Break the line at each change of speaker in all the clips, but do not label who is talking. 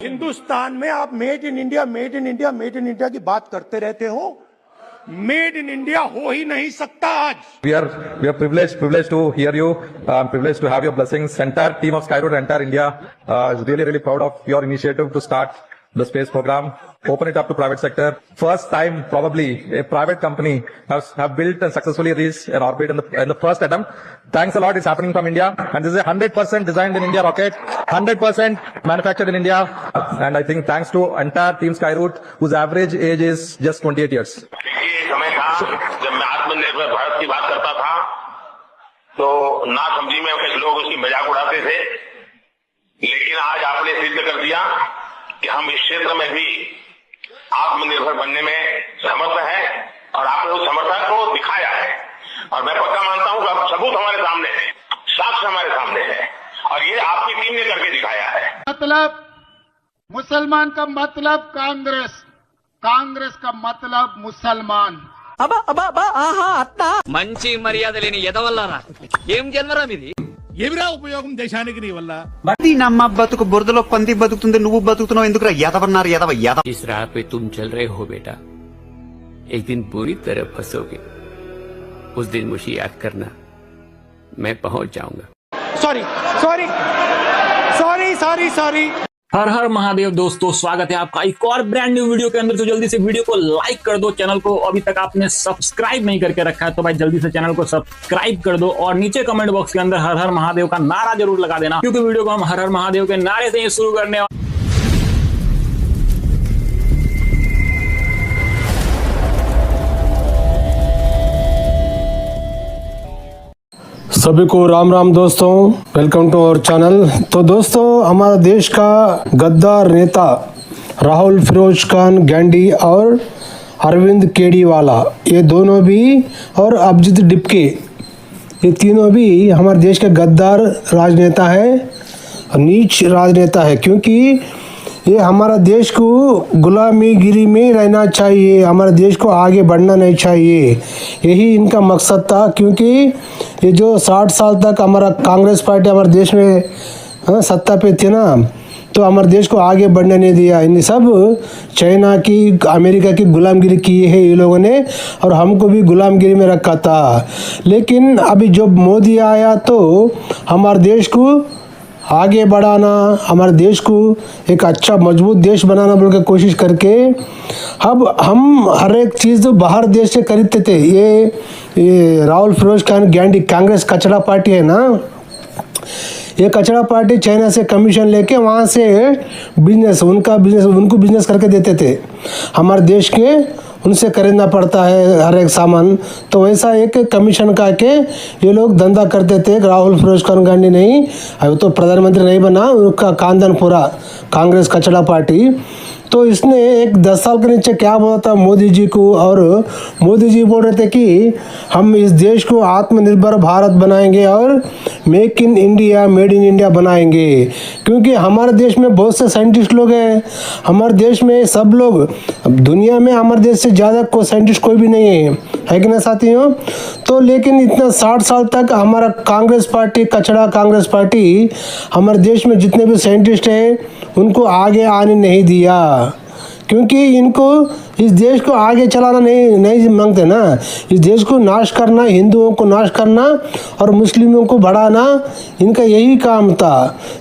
हिंदुस्तान में आप made in India, made in India, made in India की बात करते रहते हो। मेड इन इंडिया हो ही नहीं सकता आज।
We are privileged to hear you. I'm privileged to have your blessings. Entire team of Skyroad, entire India is really proud of your initiative to start the space program. Open it up to private sector. First time probably a private company have built and successfully reached an orbit in the first attempt. Thanks a lot. It's happening from India, and this is a 100% designed in India rocket, 100% manufactured in India. And I think thanks to entire team Skyroot, whose average age is just 28 years.
ये समय था जब मैं आत्मनिर्भर भारत की बात करता था तो ना समझी में कुछ लोग उसकी मजाक उड़ाते थे, लेकिन आज आपने सिद्ध कर दिया कि हम इस क्षेत्र में भी आत्मनिर्भर बनने में समर्थ हैं और आपने उस समर्थन को दिखाया है। और मैं पक्का मानता हूं कि अब सबूत हमारे सामने है, साक्ष्य हमारे सामने है, और ये आपकी टीम ने करके दिखाया है।
मतलब मुसलमान का मतलब कांग्रेस, कांग्रेस का मतलब मुसलमान।
మంచి మర్యాద లేని ఎదవల్లారా ఏం జన్మరా మీది
ఏమిరా ఉపయోగం దేశానికి నీ వల్ల?
బడి నమ్మ బతుకు బురదలో పంది బతుకుతుంది, నువ్వు బతుకుతున్నావు ఎందుకురా? ఎదవన్నారు ఎదవ ఎదవ।
इस राह पे तुम चल रहे हो बेटा, एक दिन पूरी तरह फंसोगे। उस दिन मुझे याद करना, मैं पहुंच जाऊंगा।
Sorry sorry sorry sorry sorry.
Har Har Mahadev दोस्तों, स्वागत है आपका एक और ब्रांड न्यू वीडियो के अंदर। तो जल्दी से वीडियो को लाइक कर दो, चैनल को अभी तक आपने सब्सक्राइब नहीं करके रखा है तो भाई जल्दी से चैनल को सब्सक्राइब कर दो, और नीचे कमेंट बॉक्स के अंदर हर हर महादेव का नारा जरूर लगा देना, क्योंकि वीडियो को हम हर हर महादेव के नारे से ही शुरू करने।
सभी को राम राम दोस्तों, वेलकम टू आवर चैनल। तो दोस्तों, हमारा देश का गद्दार नेता राहुल फिरोज खान गांधी और अरविंद केजरीवाल, ये दोनों भी, और अभिजीत डिपके, ये तीनों भी हमारे देश के गद्दार राजनेता है, नीच राजनेता है। क्योंकि ये हमारा देश को गुलामीगिरी में रहना चाहिए, हमारे देश को आगे बढ़ना नहीं चाहिए, यही इनका मकसद था। क्योंकि ये जो 60 साल तक हमारा कांग्रेस पार्टी हमारे देश में सत्ता पे थी ना, तो हमारे देश को आगे बढ़ने नहीं दिया। इन सब चाइना की, अमेरिका की गुलामगिरी की है ये लोगों ने, और हमको भी गुलामगिरी में रखा था। लेकिन अभी जब मोदी आया तो हमारे देश को आगे बढ़ाना, हमारे देश को एक अच्छा मजबूत देश बनाना बोल के कोशिश करके, अब हम हर एक चीज़ तो बाहर देश से खरीदते थे। ये राहुल फिरोज खान गांधी कांग्रेस कचड़ा पार्टी है ना, ये कचड़ा पार्टी चाइना से कमीशन लेके वहाँ से बिजनेस, उनको बिजनेस करके देते थे। हमारे देश के उनसे खरीदना पड़ता है हर एक सामान, तो वैसा एक कमीशन का के ये लोग धंधा करते थे। राहुल फिरोज खान गांधी नहीं, अब तो प्रधानमंत्री नहीं बना, उनका खानदान पूरा कांग्रेस कचड़ा पार्टी। तो इसने एक 10 साल के नीचे क्या बोला था मोदी जी को, और मोदी जी बोल रहे थे कि हम इस देश को आत्मनिर्भर भारत बनाएंगे और make in India, made in India बनाएंगे। क्योंकि हमारे देश में बहुत से साइंटिस्ट लोग हैं, हमारे देश में सब लोग, दुनिया में हमारे देश से ज़्यादा कोई साइंटिस्ट कोई भी नहीं है कि ना साथियों। तो लेकिन इतना 60 साल तक हमारा कांग्रेस पार्टी, कचड़ा कांग्रेस पार्टी, हमारे देश में जितने भी साइंटिस्ट हैं उनको आगे आने नहीं दिया। क्योंकि इनको इस देश को आगे चलाना नहीं मांगते ना, इस देश को नाश करना, हिंदुओं को नाश करना और मुस्लिमों को बढ़ाना, इनका यही काम था।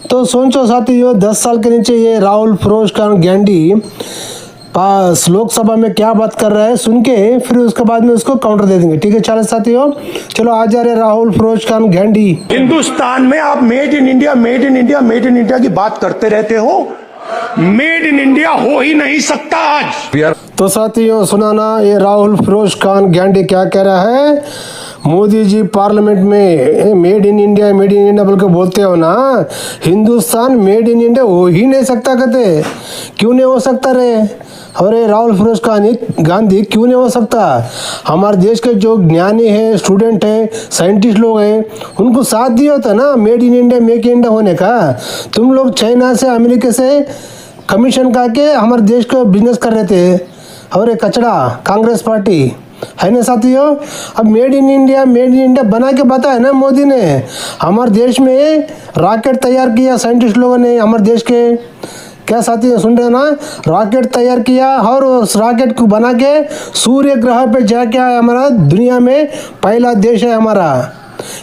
तो सोचो साथियों, 10 साल के नीचे ये राहुल फिरोज खान गांधी लोकसभा में क्या बात कर रहा है सुन के, फिर उसके बाद में उसको काउंटर दे देंगे। ठीक है, चलो साथियों, चलो आ जा रहे राहुल फिरोज खान गांधी।
हिंदुस्तान में आप made in India, made in India, made in India की बात करते रहते हो। मेड इन इंडिया हो ही नहीं सकता आज।
तो साथियों, सुनाना ये राहुल फिरोज खान गांधी क्या कह रहा है। मोदी जी पार्लियामेंट में made in India, made in India बोल के बोलते हो ना, हिंदुस्तान मेड इन इंडिया हो ही नहीं सकता। कहते क्यों नहीं हो सकता रे? अरे राहुल फिरोज खान गांधी क्यों नहीं हो सकता? हमारे देश के जो ज्ञानी है, स्टूडेंट है, साइंटिस्ट लोग हैं, उनको साथ दिया होता ना made in India, make in India होने का। तुम लोग चाइना से, अमेरिका से कमीशन का के हमारे देश को बिजनेस कर रहे थे, और कचड़ा कांग्रेस पार्टी है ना साथियों। अब made in India, made in India बना के बताया ना मोदी ने। हमारे देश में रॉकेट तैयार किया साइंटिस्ट लोगों ने, हमारे देश के क्या साथी सुन रहे हो ना, रॉकेट तैयार किया और उस रॉकेट को बना के सूर्य ग्रह पे जाके आया। हमारा दुनिया में पहला देश है हमारा।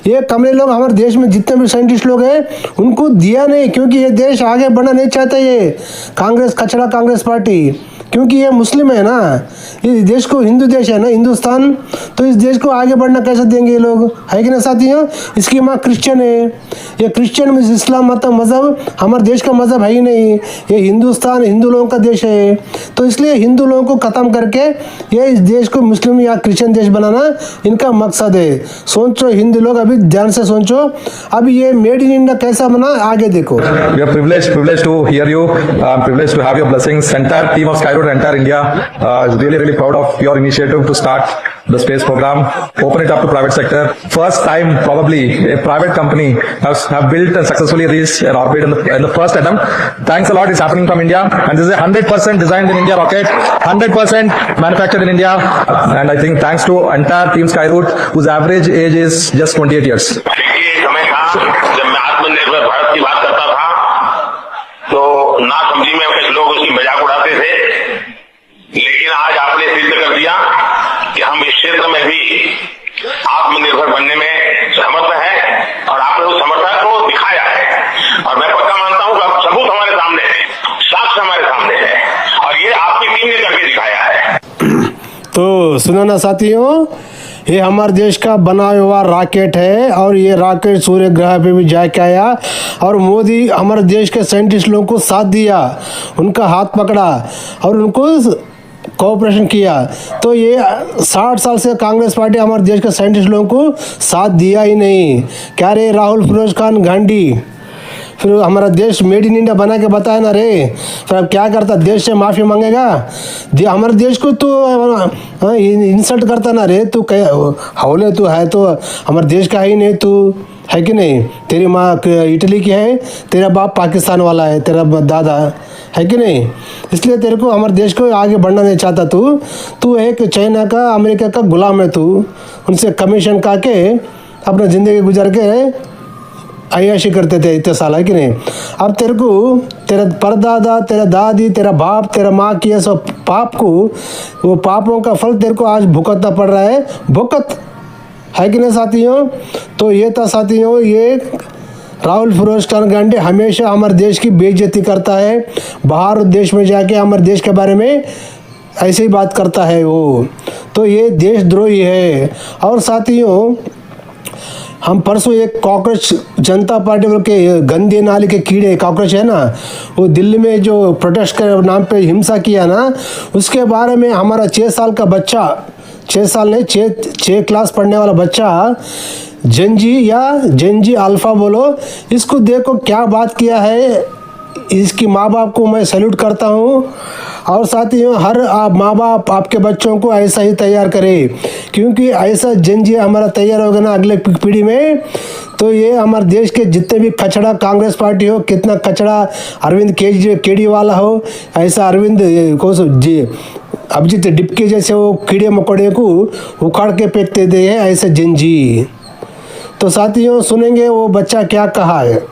ये कमरे लोग हमारे देश में जितने भी साइंटिस्ट लोग हैं उनको दिया नहीं, क्योंकि ये देश आगे बढ़ना नहीं चाहता। ये कांग्रेस कचड़ा कांग्रेस पार्टी, क्योंकि ये मुस्लिम है ना, इस देश को हिंदू देश है ना हिंदुस्तान, तो इस देश को आगे बढ़ना कैसे देंगे ये लोग, है कि ना साथियों। इसकी माँ क्रिश्चियन है, ये क्रिश्चियन में इस्लाम मजहब हमारे देश का मजहब है ही नहीं। ये हिंदुस्तान हिंदू लोगों का देश है, तो इसलिए हिंदू लोगों को ख़त्म करके ये इस देश को मुस्लिम या क्रिश्चियन देश बनाना इनका मकसद है। सोचो हिंदू लोग, अभी ध्यान से सोचो, अभी ये मेड इन इंडिया कैसा बना आगे देखो।
We are privileged to hear you. I'm privileged to have your blessings. Entire team of Skyroad, entire India is really proud of your initiative to start the space program, open it up to private sector. First time probably a private company have built and successfully reached an orbit in the first attempt. Thanks a lot. It's happening from India, and this is a 100% designed in India rocket, 100% manufactured in India, and I think thanks to entire team Skyroad, whose average age is just 28 years.
देखिए, समय था जब मैं आत्मनिर्भर भारत की बात करता था तो ना समझी में कुछ लोग उसकी मजाक उड़ाते थे, लेकिन आज आपने सिद्ध कर दिया कि हम इस क्षेत्र में भी आत्मनिर्भर बनने में समर्थ हैं, और आपने उस समर्थ को दिखाया है। और मैं पक्का मानता हूं कि अब सबूत हमारे सामने है, साक्ष्य हमारे सामने है, और ये आपकी टीम ने करके दिखाया है।
तो सुनो ना साथियों, ये हमारे देश का बना हुआ रॉकेट है, और ये रॉकेट सूर्य ग्रह पे भी जाके आया, और मोदी हमारे देश के साइंटिस्ट लोगों को साथ दिया, उनका हाथ पकड़ा और उनको कोऑपरेशन किया। तो ये 60 साल से कांग्रेस पार्टी हमारे देश के साइंटिस्ट लोगों को साथ दिया ही नहीं। क्या रे राहुल फिरोज खान गांधी, फिर हमारा देश मेड इन इंडिया बना के बताया ना रे, फिर अब क्या करता, देश से माफ़ी मांगेगा? हमारे देश को तो इंसल्ट करता ना रे, तू हौले तू है तो हमारे देश का है ही नहीं, तू है कि नहीं। तेरी माँ इटली की है, तेरा बाप पाकिस्तान वाला है, तेरा दादा है कि नहीं, इसलिए तेरे को हमारे देश को आगे बढ़ना नहीं चाहता। तू एक चाइना का अमेरिका का गुलाम है, तू उनसे कमीशन खा के अपना ज़िंदगी गुजार के अयाशी करते थे इतने साल, है कि नहीं। अब तेरे को तेरा परदादा, तेरा दादी, तेरा बाप, तेरा माँ किया सब पाप को, वो पापों का फल तेरे को आज भुगतना पड़ रहा है, भुगत, है कि नहीं साथियों। तो ये था साथियों, ये राहुल फिरोज खान गांधी हमेशा हमारे देश की बेइज्जती करता है, बाहर देश में जाके हमारे देश के बारे में ऐसे ही बात करता है वो, तो ये देशद्रोही है। और साथियों, हम परसों एक कॉकरोच जनता पार्टी के गंदे नाली के कीड़े कॉकरोच है ना, वो दिल्ली में जो प्रोटेस्ट के नाम पे हिंसा किया ना, उसके बारे में हमारा 6 साल का बच्चा, 6 साल नहीं 6 क्लास पढ़ने वाला बच्चा, जेनजी अल्फा बोलो, इसको देखो क्या बात किया है। इसकी माँ बाप को मैं सैल्यूट करता हूँ, और साथ ही हर माँ बाप आपके बच्चों को ऐसा ही तैयार करे, क्योंकि ऐसा जेनजी हमारा तैयार होगा ना अगले पीढ़ी में, तो ये हमारे देश के जितने भी कचड़ा कांग्रेस पार्टी हो, कितना कचड़ा अरविंद केजरीवाल हो, ऐसा अरविंद अभिजीत डिपके जैसे वो कीड़े मकोड़े को उखाड़ के फेंकते थे ऐसे जेनजी। तो साथियों सुनेंगे वो बच्चा क्या कहा है।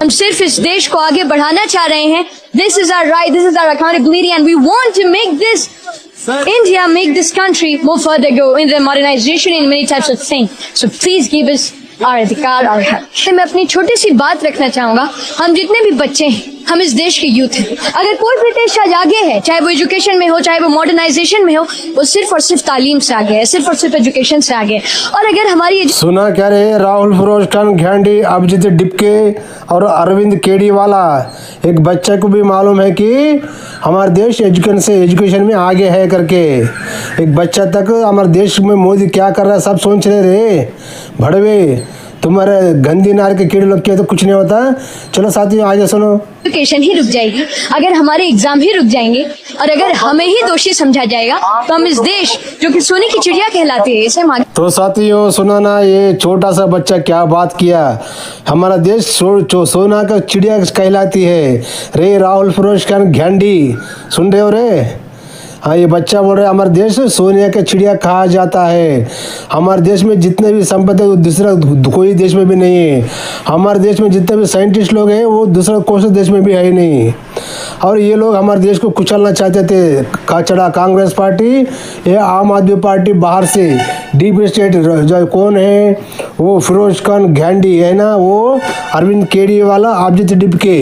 हम सिर्फ इस देश को आगे बढ़ाना चाह रहे हैं। This is our right, this is our accountability, and we want to make this India, make this country more further go in the modernization in many types of things. So please give us our अधिकार, our help. मैं अपनी छोटी सी बात रखना चाहूंगा। हम जितने भी बच्चे हैं, हम इस देश के यूथ हैं। अगर कोई भी देश आज आगे है, चाहे वो एजुकेशन में हो, चाहे वो मॉडर्नाइजेशन में हो, वो सिर्फ और सिर्फ तालीम से आगे है, सिर्फ और सिर्फ एजुकेशन से आगे है। और अगर हमारी
सुना क्या रे, राहुल फिरोज खान गांधी, अभिजीत डिपके और अरविंद केजरीवाल, एक बच्चे को भी मालूम है कि हमारे देश एजुकेशन में आगे है करके। एक बच्चा तक हमारे देश में मोदी क्या कर रहा है सब सोच रहे रे भड़वे, तुम्हारे गंदी नार के कीड़े लग के तो कुछ नहीं होता। चलो साथियों आगे सुनो।
एजुकेशन ही रुक जाएगी, अगर हमारे एग्जाम ही रुक जाएंगे, और अगर हमें ही दोषी समझा जाएगा, तो हम इस देश जो कि सोने की चिड़िया कहलाती है इसे मांगे।
तो साथियों सुना ना, ये छोटा सा बच्चा क्या बात किया। हमारा देश सोना का चिड़िया कहलाती है रे। राहुल फिरोज खान गांधी, सुन रहे हो रे, हाँ, ये बच्चा बोल रहा है हमारे देश में सोने का चिड़िया कहा जाता है। हमारे देश में जितने भी संपत्ति है वो दूसरा कोई देश में भी नहीं है। हमारे देश में जितने भी साइंटिस्ट लोग हैं वो दूसरा कोई से देश में भी है ही नहीं। और ये लोग हमारे देश को कुचलना चाहते थे। कचड़ा कांग्रेस पार्टी, ये आम आदमी पार्टी बाहर से डीप स्टेट जो कौन है वो फिरोज खान घांडी है ना, वो अरविंद केजरीवाल, अभिजीत डिपके,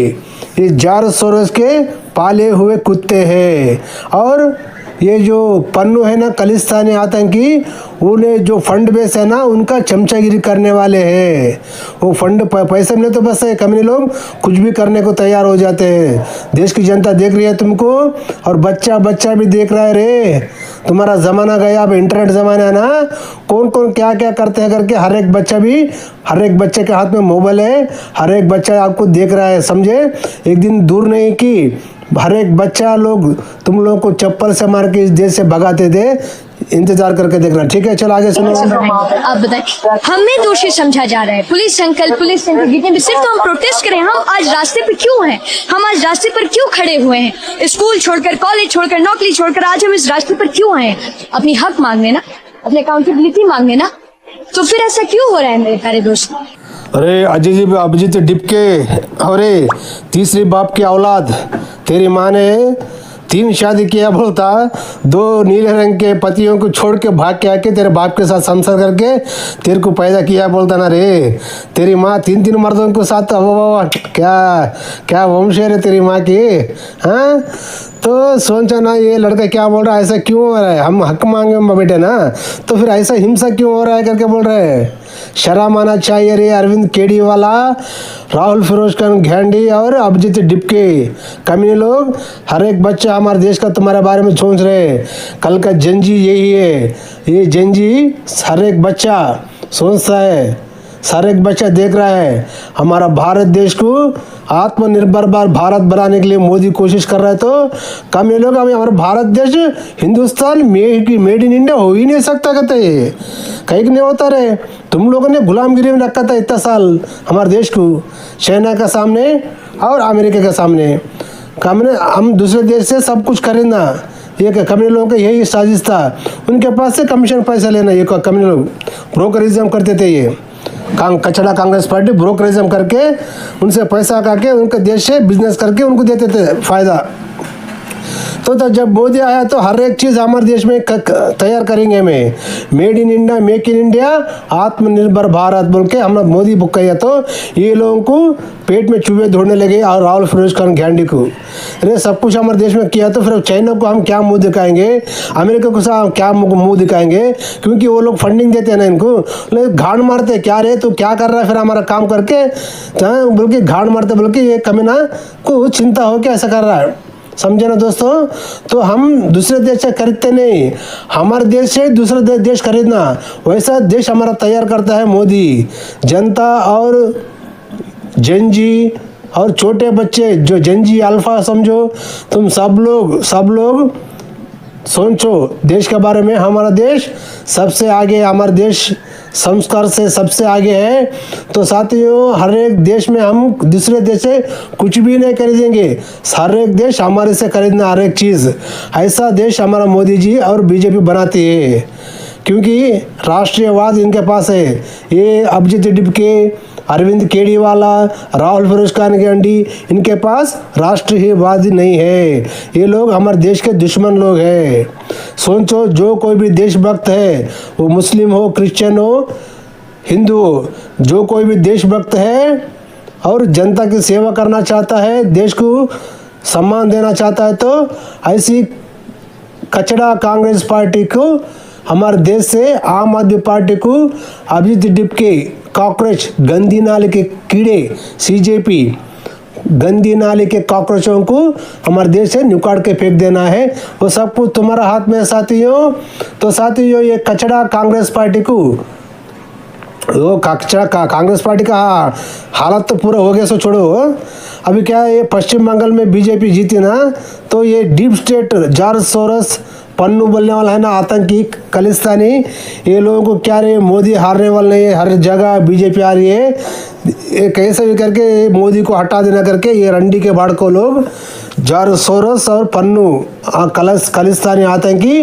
ये जॉर्ज सोरोस के पाले हुए कुत्ते हैं। और ये जो पन्नू है ना खालिस्तानी आतंकी, उन्हें जो फंड बेस है ना उनका चमचागिरी करने वाले हैं। वो फंड पैसे मिले तो बस है, कम्युनी लोग कुछ भी करने को तैयार हो जाते हैं। देश की जनता देख रही है तुमको, और बच्चा बच्चा भी देख रहा है रे। तुम्हारा ज़माना गया, अब इंटरनेट ज़माना है ना, कौन कौन क्या क्या करते हैं करके हर एक बच्चे के हाथ में मोबाइल है, हर एक बच्चा आपको देख रहा है। समझे, एक दिन दूर नहीं कि हर एक बच्चा लोग तुम लोगों को चप्पल से मार के इस देश से भगाते थे। इंतजार करके देखना, ठीक है? चलो आगे सुनो।
आप बताएं, हमें दोषी समझा जा रहा है। पुलिस अंकल, पुलिस अंकल जितने भी, सिर्फ तो हम प्रोटेस्ट करें। हम आज रास्ते पे क्यों हैं? हम आज रास्ते पर क्यों खड़े हुए हैं? स्कूल छोड़कर, कॉलेज छोड़कर, नौकरी छोड़कर आज हम इस रास्ते पर क्यों हैं? अपनी हक मांगने ना, अपनी अकाउंटेबिलिटी मांगने ना। तो फिर ऐसा क्यों हो रहा है मेरे प्यारे दोस्त?
अरे अभिजीत डिपके, अरे तीसरी बाप की औलाद, तेरी माँ ने 3 शादी किया बोलता, 2 नीले रंग के पतियों को छोड़ के भाग के आके तेरे बाप के साथ संसार करके तेरे को पैदा किया बोलता ना रे। तेरी माँ 3 मर्दों के साथ, क्या वंश है रे तेरी माँ की? हाँ, तो सोचा ना ये लड़का क्या बोल रहा है, ऐसा क्यों हो रहा है? हम हक मांगे बेटे ना, तो फिर ऐसा हिंसा क्यों हो रहा है करके बोल रहे हैं। शर्म आना चाहिए रे अरविंद केजरीवाल, राहुल फिरोज खान घांडी और अभिजीत डिपके, कम्युनी लोग। हर एक बच्चा हमारे देश का तुम्हारे बारे में सोच रहे। कल का जंजी यही है, ये जंजी हर एक बच्चा सोचता है, हर एक बच्चा देख रहा है। हमारा भारत देश को आत्मनिर्भर भारत बनाने के लिए मोदी कोशिश कर रहा है, तो कम ये लोग हमारा भारत देश हिंदुस्तान मेड इन इंडिया हो ही नहीं सकता कहते हैं। कहीं नहीं होता रहे। तुम लोगों ने गुलामगिरी में रखा था इतना साल हमारे देश को, चाइना का सामने और अमेरिका के सामने। हम दूसरे देश से सब कुछ खरीदना, ये कम्युनी लोगों का यही साजिश था। उनके पास से कमीशन पैसा लेना, ये कम्युनी लोग ब्रोकरिज्म करते थे। ये कचड़ा कांग्रेस पार्टी ब्रोकरिज्म करके उनसे पैसा करके उनके देश से बिजनेस करके उनको देते थे फायदा। तो जब मोदी आया तो हर एक चीज़ हमारे देश में तैयार करेंगे। हमें made in India, make in India, आत्मनिर्भर भारत बोल के हमने मोदी बुक किया, तो ये लोगों को पेट में चूहे दौड़ने लगे। और राहुल फिरोज खान घांडी को, अरे सब कुछ हमारे देश में किया, तो फिर चाइना को हम क्या मुंह दिखाएंगे, अमेरिका को क्या मुंह दिखाएंगे? क्योंकि वो लोग फंडिंग देते हैं ना इनको, घाड़ मारते क्या रे तो क्या कर रहा है फिर हमारा काम करके, बोल के घाड़ मारते, बोल के ये कमीना को चिंता हो क्या ऐसा कर रहा है। समझे ना दोस्तों? तो हम दूसरे देश से खरीदते नहीं, हमारे देश से दूसरे देश खरीदना, वैसा देश हमारा तैयार करता है मोदी। जनता और जंजी और छोटे बच्चे जो जंजी अल्फा समझो तुम, सब लोग सोचो देश के बारे में। हमारा देश सबसे आगे, हमारा देश संस्कार से सबसे आगे है। तो साथियों, हर एक देश में हम दूसरे देश से कुछ भी नहीं खरीदेंगे, हर एक देश हमारे से खरीदना हर एक चीज़। ऐसा देश हमारा मोदी जी और बीजेपी बनाती है, क्योंकि राष्ट्रीयवाद इनके पास है। ये अभिजीत डिपके, अरविंद केजरीवाल, राहुल फिरोज खान घांडी, इनके पास राष्ट्रीयवादी नहीं है। ये लोग हमारे देश के दुश्मन लोग हैं। सोचो, जो कोई भी देशभक्त है, वो मुस्लिम हो, क्रिश्चियन हो, हिंदू हो, जो कोई भी देशभक्त है और जनता की सेवा करना चाहता है, देश को सम्मान देना चाहता है, तो ऐसी कचड़ा कांग्रेस पार्टी को, हमारे देश से आम आदमी पार्टी को, अभिजीत डिपके, कॉकरोच, गंदी नाले के कीड़े, सीजेपी, गंदी नाले के कॉकरोचों को हमारे देश से निकाल के फेंक देना है। वो सब कुछ तुम्हारा हाथ में है साथियों। तो साथियों, ये कचड़ा कांग्रेस पार्टी को, वो कचड़ा कांग्रेस पार्टी का हालत तो पूरा हो गया, सो छोड़ो। अभी क्या है, ये पश्चिम बंगाल में बीजेपी जीती ना, तो ये deep state George Soros, Pannu बोलने वाला है ना, आतंकी खालिस्तानी, ये लोगों को क्या रे, मोदी हारने वाला नहीं है, हर जगह बीजेपी आ रही है। ये कैसे भी करके मोदी को हटा देना करके ये रंडी के बाढ़ को लोग जॉर्ज सोरोस और पन्नू खालिस्तानी आतंकी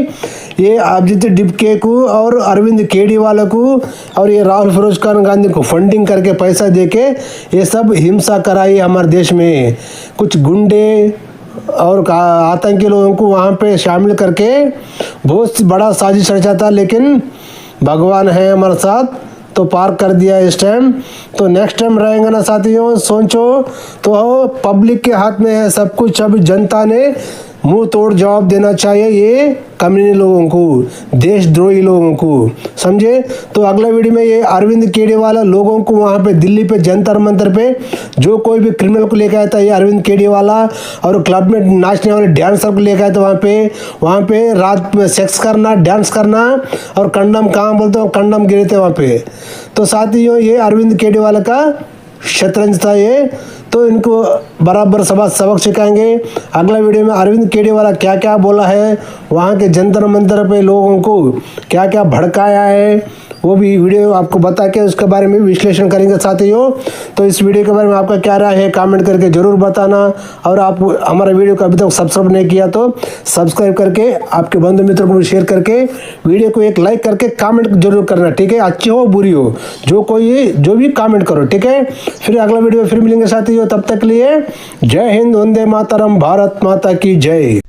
ये अभिजीत डिपके को और अरविंद केजरीवाल को और ये राहुल फिरोज खान गांधी को फंडिंग करके पैसा देके ये सब हिंसा कराई हमारे देश में। कुछ गुंडे और आतंकी लोगों को वहाँ पे शामिल करके बहुत बड़ा साजिश रचा था, लेकिन भगवान है हमारे साथ तो पार कर दिया इस टाइम। तो नेक्स्ट टाइम रहेंगे ना साथियों, सोचो तो पब्लिक के हाथ में है सब कुछ। अभी जनता ने मुंह तोड़ जवाब देना चाहिए ये कम्युनिस्ट लोगों को, देशद्रोही लोगों को, समझे। तो अगला वीडियो में ये अरविंद केजरीवाल लोगों को वहाँ पे दिल्ली पे जंतर मंतर पे जो कोई भी क्रिमिनल को लेकर आया था, ये अरविंद केजरीवाल और क्लब में नाचने वाले डांसर को लेकर आए थे वहाँ पे रात में सेक्स करना, डांस करना और कंडम कहाँ बोलते हो, कंडम गिरे थे वहाँ पे। तो साथियों ये अरविंद केजरीवाल का शतरंज था ये, तो इनको बराबर सबक सिखाएंगे। अगला वीडियो में अरविंद केजरीवाल क्या क्या बोला है, वहाँ के जंतर मंतर पे लोगों को क्या क्या भड़काया है, वो भी वीडियो आपको बता के उसके बारे में विश्लेषण करेंगे साथियों। तो इस वीडियो के बारे में आपका क्या राय है कमेंट करके जरूर बताना, और आप हमारे वीडियो को अभी तक सब्सक्राइब नहीं किया तो सब्सक्राइब करके आपके बंधु मित्रों को भी शेयर करके वीडियो को एक लाइक करके कमेंट जरूर करना, ठीक है। अच्छी हो बुरी हो जो भी कमेंट करो, ठीक है। फिर अगला वीडियो फिर मिलेंगे साथियों, तब तक के लिए जय हिंद, वंदे मातरम, भारत माता की जय।